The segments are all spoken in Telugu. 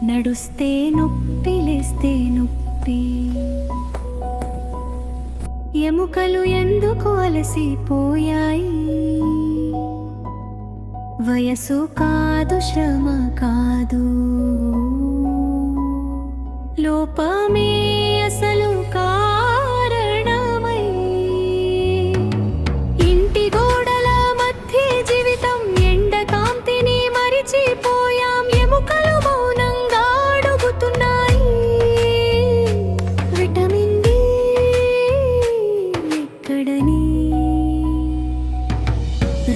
నడుస్తే నొప్పి, లేస్తే నొప్పి, ఎముకలు ఎందుకు అలసిపోయాయి? వయసు కాదు, శ్రమ కాదు, లోపమే అసలు కారణమై ఇంటి గోడల మధ్య జీవితం ఎండ కాంతిని మరిచిపోయాం. ఎముకలు మౌనంగా అడుగుతున్నాయి, విటమిన్ డి ఎక్కడని?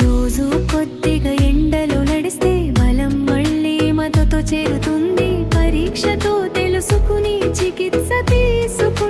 రోజు కొద్దిగా ఎండలో నడిస్తే బలం మళ్ళీ మద్దతు చేరుతుంది. పరీక్షతో తెలుసుకుని చికిత్స తీసుకు